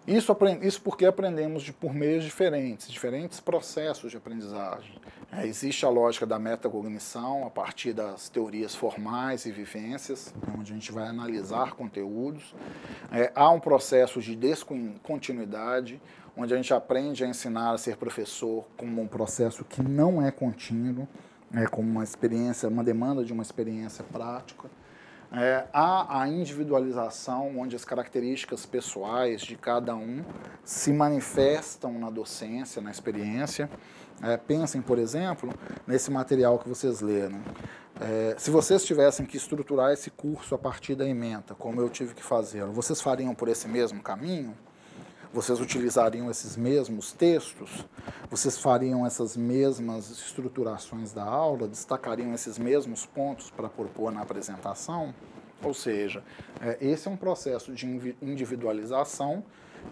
Isso porque aprendemos por meios diferentes processos de aprendizagem. Existe a lógica da metacognição, a partir das teorias formais e vivências, onde a gente vai analisar conteúdos. Há um processo de descontinuidade, onde a gente aprende a ensinar a ser professor como um processo que não é contínuo, como uma experiência, uma demanda de uma experiência prática. Há a individualização, onde as características pessoais de cada um se manifestam na docência, na experiência. Pensem, por exemplo, nesse material que vocês leram. Se vocês tivessem que estruturar esse curso a partir da ementa, como eu tive que fazer, vocês fariam por esse mesmo caminho? Vocês utilizariam esses mesmos textos? Vocês fariam essas mesmas estruturações da aula? Destacariam esses mesmos pontos para propor na apresentação? Ou seja, esse é um processo de individualização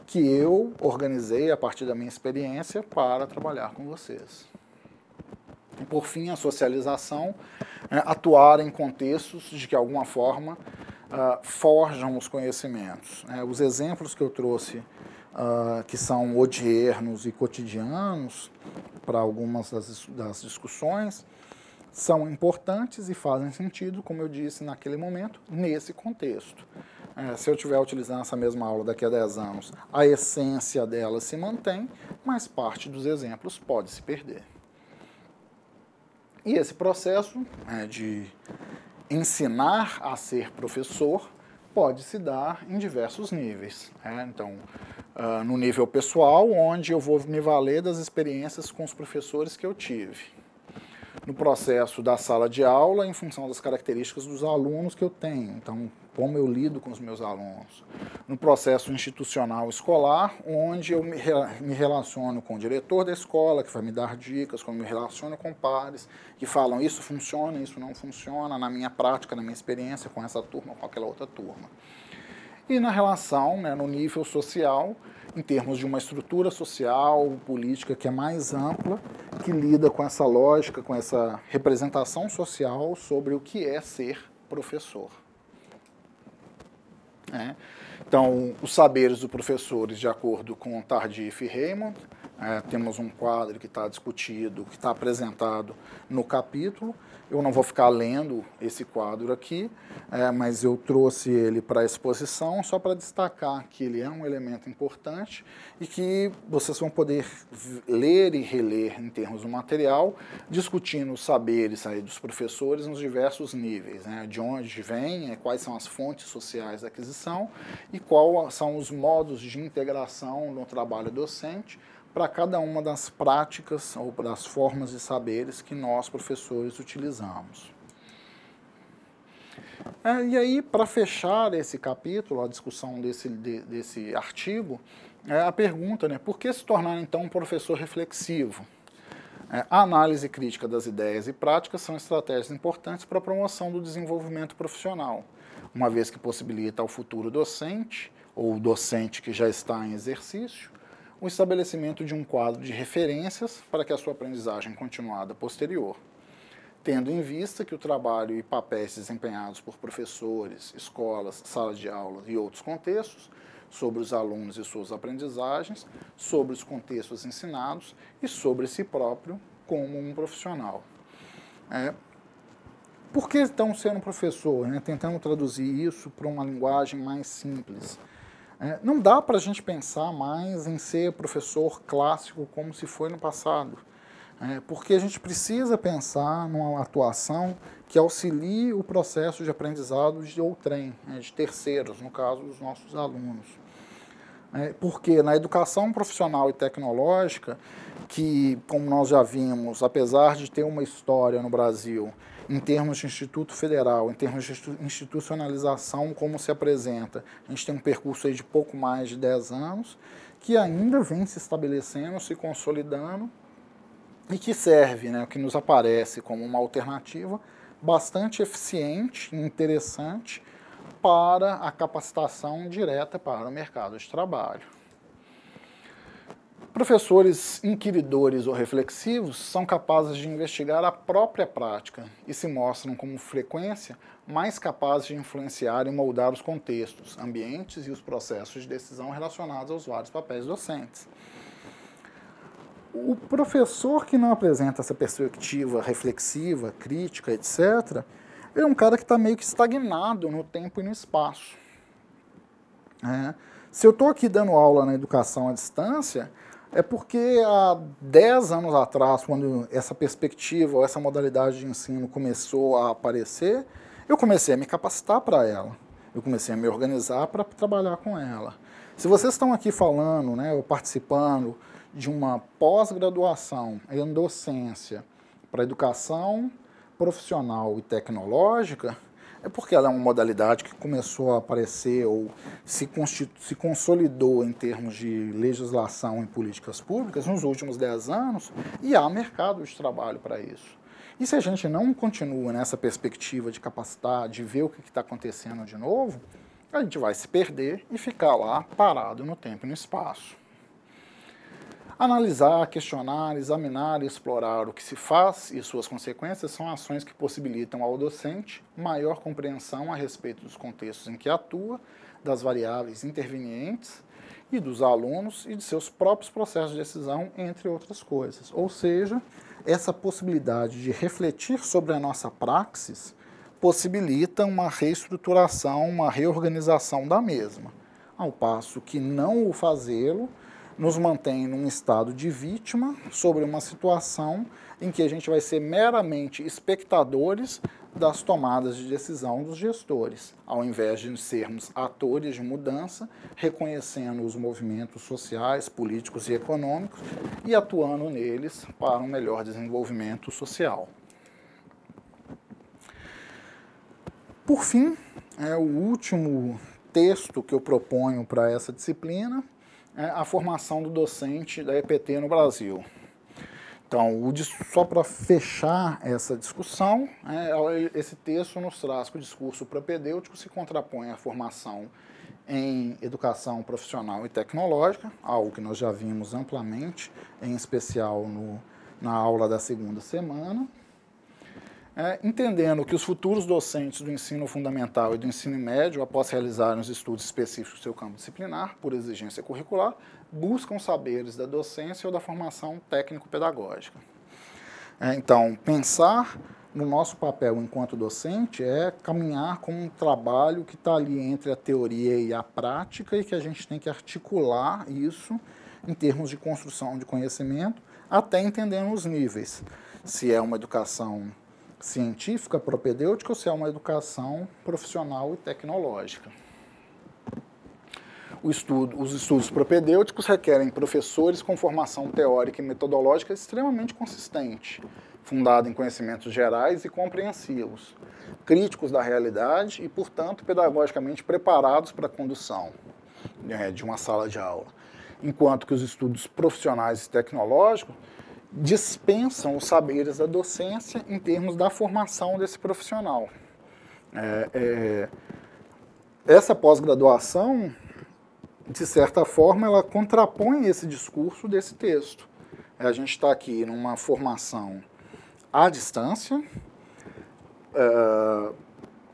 que eu organizei a partir da minha experiência para trabalhar com vocês. E, por fim, a socialização, atuar em contextos de que, de alguma forma, forjam os conhecimentos. Os exemplos que eu trouxe, que são odiernos e cotidianos para algumas das discussões, são importantes e fazem sentido, como eu disse naquele momento, nesse contexto. Se eu estiver utilizando essa mesma aula daqui a 10 anos, a essência dela se mantém, mas parte dos exemplos pode se perder. E esse processo de ensinar a ser professor pode se dar em diversos níveis. Então, no nível pessoal, onde eu vou me valer das experiências com os professores que eu tive. No processo da sala de aula, em função das características dos alunos que eu tenho. Então, como eu lido com os meus alunos. No processo institucional escolar, onde eu me relaciono com o diretor da escola, que vai me dar dicas, como me relaciono com pares, que falam isso funciona, isso não funciona, na minha prática, na minha experiência com essa turma, com aquela outra turma. E na relação, no nível social, em termos de uma estrutura social, política que é mais ampla, que lida com essa lógica, com essa representação social sobre o que é ser professor. Então, os saberes dos professores, de acordo com Tardif e Raymond, temos um quadro que está discutido, que está apresentado no capítulo. Eu não vou ficar lendo esse quadro aqui, mas eu trouxe ele para a exposição só para destacar que ele é um elemento importante e que vocês vão poder ler e reler em termos do material, discutindo os saberes aí dos professores nos diversos níveis, de onde vem, quais são as fontes sociais da aquisição e quais são os modos de integração no trabalho docente para cada uma das práticas ou das formas de saberes que nós, professores, utilizamos. E aí, para fechar esse capítulo, a discussão desse artigo, a pergunta, né, por que se tornar então um professor reflexivo? A análise crítica das ideias e práticas são estratégias importantes para a promoção do desenvolvimento profissional, uma vez que possibilita ao futuro docente, ou docente que já está em exercício, o estabelecimento de um quadro de referências para que a sua aprendizagem continuada posterior, tendo em vista que o trabalho e papéis desempenhados por professores, escolas, salas de aula e outros contextos, sobre os alunos e suas aprendizagens, sobre os contextos ensinados e sobre si próprio como um profissional. Por que então ser um professor? Né? Tentando traduzir isso para uma linguagem mais simples. Não dá para a gente pensar mais em ser professor clássico como se foi no passado, porque a gente precisa pensar numa atuação que auxilie o processo de aprendizado de outrem, de terceiros, no caso dos nossos alunos. Porque na educação profissional e tecnológica, que, como nós já vimos, apesar de ter uma história no Brasil, em termos de Instituto Federal, em termos de institucionalização, como se apresenta, a gente tem um percurso aí de pouco mais de 10 anos, que ainda vem se estabelecendo, se consolidando, e que serve, né, que nos aparece como uma alternativa bastante eficiente e interessante para a capacitação direta para o mercado de trabalho. Professores inquiridores ou reflexivos são capazes de investigar a própria prática e se mostram, com frequência, mais capazes de influenciar e moldar os contextos, ambientes e os processos de decisão relacionados aos vários papéis docentes. O professor que não apresenta essa perspectiva reflexiva, crítica, etc., ele é um cara que está meio que estagnado no tempo e no espaço. Se eu estou aqui dando aula na educação à distância, é porque há 10 anos atrás, quando essa perspectiva ou essa modalidade de ensino começou a aparecer, eu comecei a me capacitar para ela. Eu comecei a me organizar para trabalhar com ela. Se vocês estão aqui falando, né, ou participando de uma pós-graduação em docência para educação profissional e tecnológica, é porque ela é uma modalidade que começou a aparecer ou se consolidou em termos de legislação e políticas públicas nos últimos 10 anos e há mercado de trabalho para isso. E se a gente não continua nessa perspectiva de capacitar, de ver o que está acontecendo de novo, a gente vai se perder e ficar lá parado no tempo e no espaço. Analisar, questionar, examinar e explorar o que se faz e suas consequências são ações que possibilitam ao docente maior compreensão a respeito dos contextos em que atua, das variáveis intervenientes e dos alunos e de seus próprios processos de decisão, entre outras coisas. Ou seja, essa possibilidade de refletir sobre a nossa praxis possibilita uma reestruturação, uma reorganização da mesma, ao passo que não o fazê-lo nos mantém num estado de vítima sobre uma situação em que a gente vai ser meramente espectadores das tomadas de decisão dos gestores, ao invés de sermos atores de mudança, reconhecendo os movimentos sociais, políticos e econômicos e atuando neles para um melhor desenvolvimento social. Por fim, o último texto que eu proponho para essa disciplina é a formação do docente da EPT no Brasil. Então, só para fechar essa discussão, esse texto nos traz que o discurso propedêutico se contrapõe à formação em educação profissional e tecnológica, algo que nós já vimos amplamente, em especial na aula da segunda semana, entendendo que os futuros docentes do ensino fundamental e do ensino médio, após realizarem os estudos específicos do seu campo disciplinar, por exigência curricular, buscam saberes da docência ou da formação técnico-pedagógica. Então, pensar no nosso papel enquanto docente é caminhar com um trabalho que está ali entre a teoria e a prática e que a gente tem que articular isso em termos de construção de conhecimento, até entendendo os níveis. Se é uma educação científica, propedêutica, ou se é uma educação profissional e tecnológica. Os estudos propedêuticos requerem professores com formação teórica e metodológica extremamente consistente, fundada em conhecimentos gerais e compreensivos, críticos da realidade e, portanto, pedagogicamente preparados para a condução de uma sala de aula. Enquanto que os estudos profissionais e tecnológicos dispensam os saberes da docência em termos da formação desse profissional. Essa pós-graduação, de certa forma, ela contrapõe esse discurso desse texto. A gente está aqui numa formação à distância,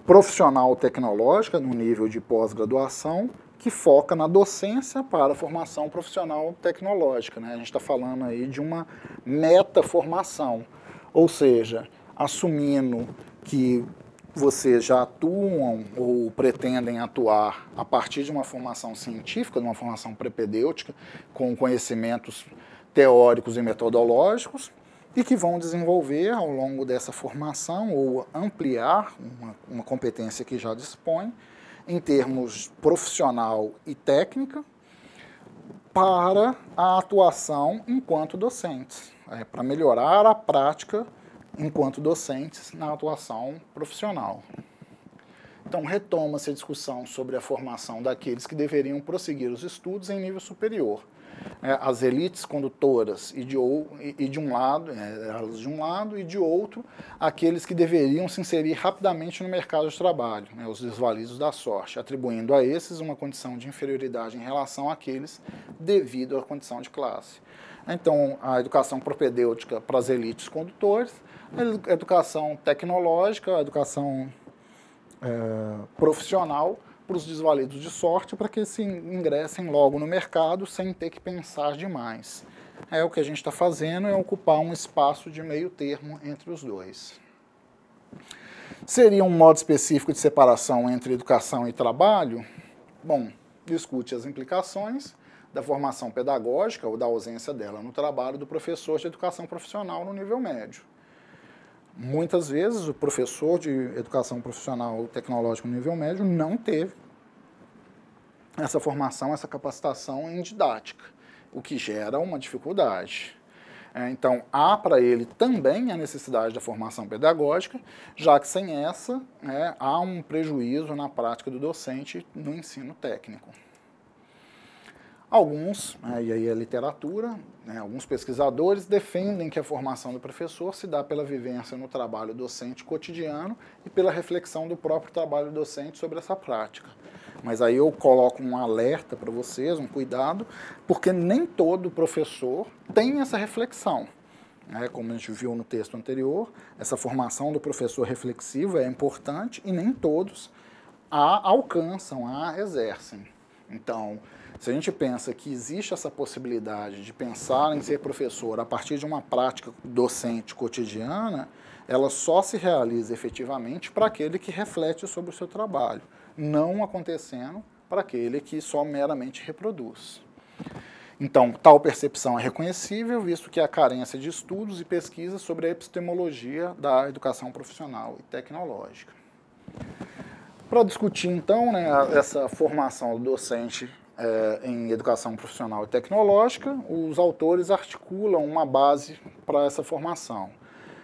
profissional tecnológica, no nível de pós-graduação, que foca na docência para a formação profissional tecnológica, né? A gente está falando aí de uma meta-formação, ou seja, assumindo que vocês já atuam ou pretendem atuar a partir de uma formação científica, de uma formação propedêutica, com conhecimentos teóricos e metodológicos, e que vão desenvolver ao longo dessa formação ou ampliar uma competência que já dispõe, em termos profissional e técnica, para a atuação enquanto docentes, para melhorar a prática enquanto docentes na atuação profissional. Então, retoma-se a discussão sobre a formação daqueles que deveriam prosseguir os estudos em nível superior. As elites condutoras e de um lado, elas de um lado, e de outro, aqueles que deveriam se inserir rapidamente no mercado de trabalho, os desvalidos da sorte, atribuindo a esses uma condição de inferioridade em relação àqueles devido à condição de classe. Então, a educação propedêutica para as elites condutores, a educação tecnológica, a educação profissional para os desvalidos de sorte, para que se ingressem logo no mercado sem ter que pensar demais. O que a gente está fazendo é ocupar um espaço de meio termo entre os dois. Seria um modo específico de separação entre educação e trabalho? Bom, discute as implicações da formação pedagógica ou da ausência dela no trabalho do professor de educação profissional no nível médio. Muitas vezes o professor de educação profissional tecnológica no nível médio não teve essa formação, essa capacitação em didática, o que gera uma dificuldade. Então, há para ele também a necessidade da formação pedagógica, já que sem essa, há um prejuízo na prática do docente no ensino técnico. Alguns, e aí a literatura, alguns pesquisadores defendem que a formação do professor se dá pela vivência no trabalho docente cotidiano e pela reflexão do próprio trabalho docente sobre essa prática. Mas aí eu coloco um alerta para vocês, um cuidado, porque nem todo professor tem essa reflexão. Como a gente viu no texto anterior, essa formação do professor reflexivo é importante e nem todos a alcançam, a exercem. Então, se a gente pensa que existe essa possibilidade de pensar em ser professor a partir de uma prática docente cotidiana, ela só se realiza efetivamente para aquele que reflete sobre o seu trabalho, não acontecendo para aquele que só meramente reproduz. Então, tal percepção é reconhecível, visto que há carência de estudos e pesquisas sobre a epistemologia da educação profissional e tecnológica. Para discutir, então, essa formação do docente em educação profissional e tecnológica, os autores articulam uma base para essa formação.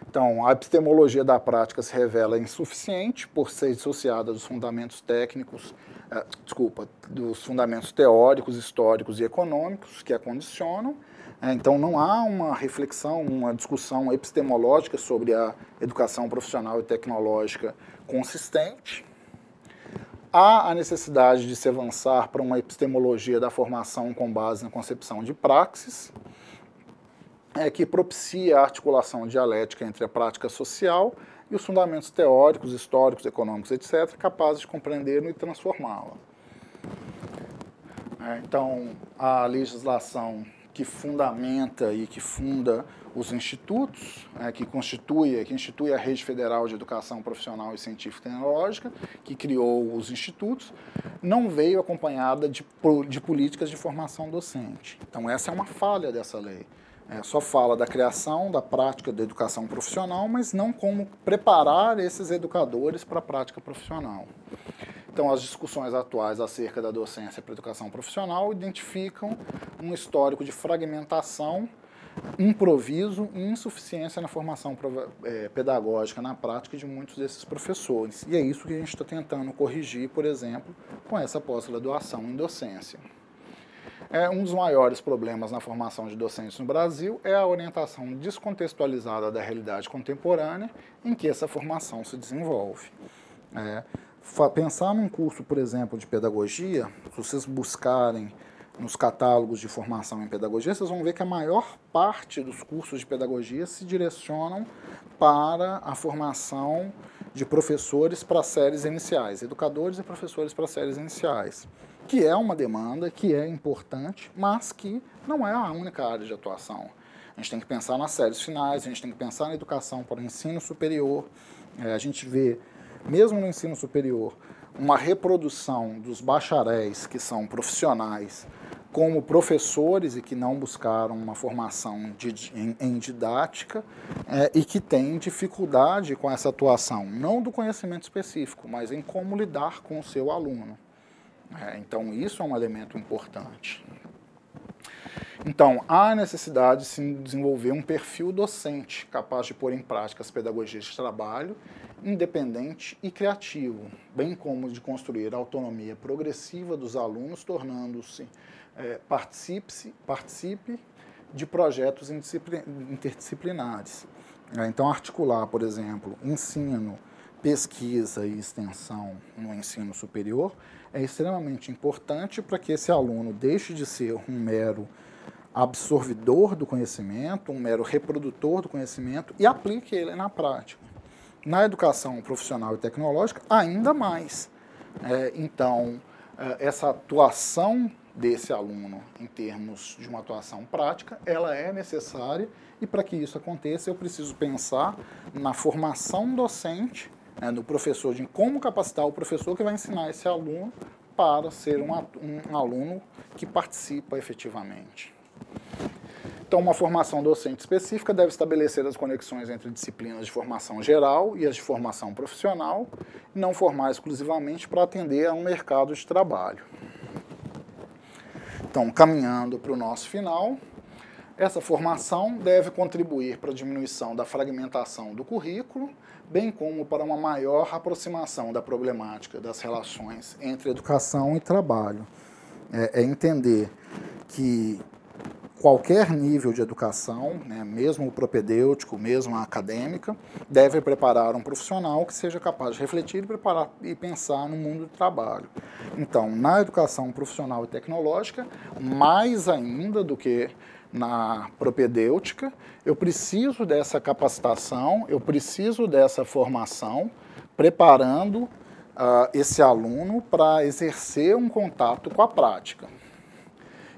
Então, a epistemologia da prática se revela insuficiente por ser dissociada dos fundamentos técnicos, dos fundamentos teóricos, históricos e econômicos que a condicionam. Então, não há uma reflexão, uma discussão epistemológica sobre a educação profissional e tecnológica consistente. Há a necessidade de se avançar para uma epistemologia da formação com base na concepção de praxis, que propicia a articulação dialética entre a prática social e os fundamentos teóricos, históricos, econômicos, etc., capazes de compreendê-la e transformá-la. Então, a legislação que fundamenta e que funda os institutos, que institui a Rede Federal de Educação Profissional e Científica e Tecnológica, que criou os institutos, não veio acompanhada de políticas de formação docente. Então, essa é uma falha dessa lei. Só fala da criação, da prática da educação profissional, mas não como preparar esses educadores para a prática profissional. Então, as discussões atuais acerca da docência para a educação profissional identificam um histórico de fragmentação, improviso e insuficiência na formação pedagógica na prática de muitos desses professores. E é isso que a gente está tentando corrigir, por exemplo, com essa pós-graduação em docência. Um dos maiores problemas na formação de docentes no Brasil é a orientação descontextualizada da realidade contemporânea em que essa formação se desenvolve. Pensar num curso, por exemplo, de pedagogia, se vocês buscarem nos catálogos de formação em pedagogia, vocês vão ver que a maior parte dos cursos de pedagogia se direcionam para a formação de professores para séries iniciais, educadores e professores para séries iniciais, que é uma demanda, que é importante, mas que não é a única área de atuação. A gente tem que pensar nas séries finais, a gente tem que pensar na educação para o ensino superior. A gente vê, mesmo no ensino superior, uma reprodução dos bacharéis que são profissionais como professores e que não buscaram uma formação em didática e que têm dificuldade com essa atuação, não do conhecimento específico, mas em como lidar com o seu aluno. Então, isso é um elemento importante. Então, há necessidade de se desenvolver um perfil docente capaz de pôr em prática as pedagogias de trabalho, independente e criativo, bem como de construir a autonomia progressiva dos alunos, tornando-se participe de projetos interdisciplinares. Então, articular, por exemplo, ensino, pesquisa e extensão no ensino superior é extremamente importante para que esse aluno deixe de ser um mero absorvidor do conhecimento, um mero reprodutor do conhecimento e aplique ele na prática. Na educação profissional e tecnológica, ainda mais. Então, essa atuação desse aluno em termos de uma atuação prática, ela é necessária e para que isso aconteça eu preciso pensar na formação docente, no professor, de como capacitar o professor que vai ensinar esse aluno para ser um aluno que participa efetivamente. Então, uma formação docente específica deve estabelecer as conexões entre disciplinas de formação geral e as de formação profissional, e não formar exclusivamente para atender a um mercado de trabalho. Então, caminhando para o nosso final, essa formação deve contribuir para a diminuição da fragmentação do currículo, bem como para uma maior aproximação da problemática das relações entre educação e trabalho. Entender que qualquer nível de educação, mesmo o propedêutico, mesmo a acadêmica, deve preparar um profissional que seja capaz de refletir e preparar e pensar no mundo do trabalho. Então, na educação profissional e tecnológica, mais ainda do que na propedêutica, eu preciso dessa capacitação, eu preciso dessa formação, preparando esse aluno para exercer um contato com a prática.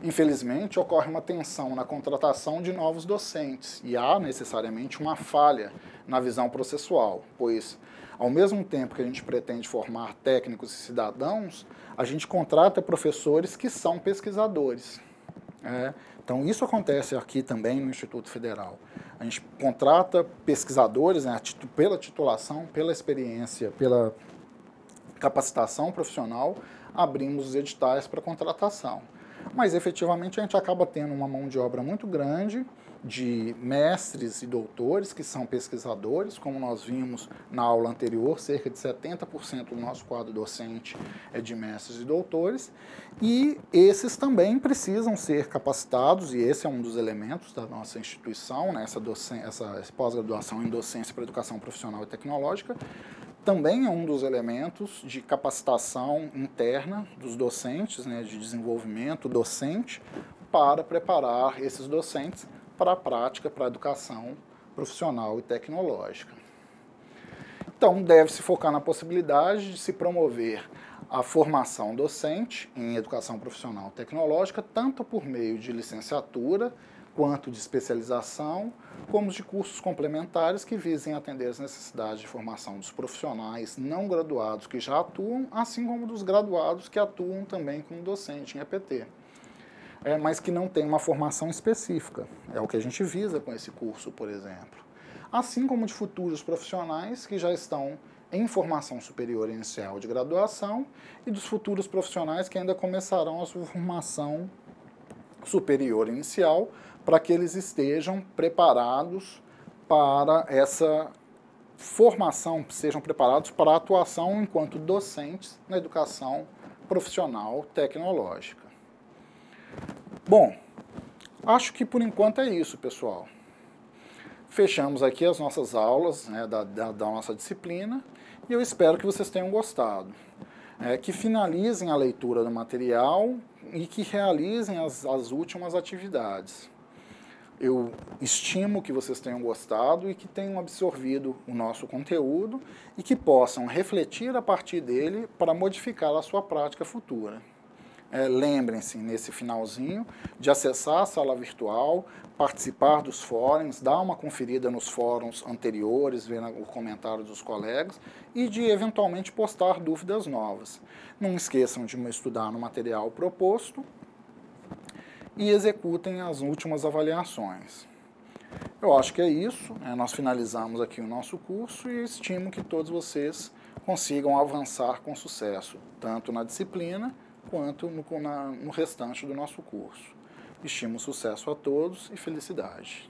Infelizmente, ocorre uma tensão na contratação de novos docentes e há necessariamente uma falha na visão processual, pois, ao mesmo tempo que a gente pretende formar técnicos e cidadãos, a gente contrata professores que são pesquisadores. Então, isso acontece aqui também no Instituto Federal. A gente contrata pesquisadores, pela titulação, pela experiência, pela capacitação profissional, abrimos os editais para contratação. Mas, efetivamente, a gente acaba tendo uma mão de obra muito grande de mestres e doutores que são pesquisadores, como nós vimos na aula anterior, cerca de 70% do nosso quadro docente é de mestres e doutores, e esses também precisam ser capacitados, e esse é um dos elementos da nossa instituição, essa pós-graduação em docência para educação profissional e tecnológica, também é um dos elementos de capacitação interna dos docentes, de desenvolvimento docente, para preparar esses docentes para a prática, para a educação profissional e tecnológica. Então, deve-se focar na possibilidade de se promover a formação docente em educação profissional e tecnológica, tanto por meio de licenciatura, quanto de especialização, como de cursos complementares que visem atender as necessidades de formação dos profissionais não graduados que já atuam, assim como dos graduados que atuam também como docente em EPT. Mas que não tem uma formação específica. É o que a gente visa com esse curso, por exemplo. Assim como de futuros profissionais que já estão em formação superior inicial de graduação e dos futuros profissionais que ainda começarão a sua formação superior inicial, para que eles estejam preparados para essa formação, sejam preparados para a atuação enquanto docentes na educação profissional tecnológica. Bom, acho que por enquanto é isso, pessoal. Fechamos aqui as nossas aulas, né, da nossa disciplina, e eu espero que vocês tenham gostado. Que finalizem a leitura do material e que realizem as últimas atividades. Eu estimo que vocês tenham gostado e que tenham absorvido o nosso conteúdo e que possam refletir a partir dele para modificar a sua prática futura. Lembrem-se, nesse finalzinho, de acessar a sala virtual, participar dos fóruns, dar uma conferida nos fóruns anteriores, ver o comentário dos colegas e de, eventualmente, postar dúvidas novas. Não esqueçam de estudar no material proposto e executem as últimas avaliações. Eu acho que é isso, nós finalizamos aqui o nosso curso e estimo que todos vocês consigam avançar com sucesso, tanto na disciplina quanto no restante do nosso curso. Estimo sucesso a todos e felicidade.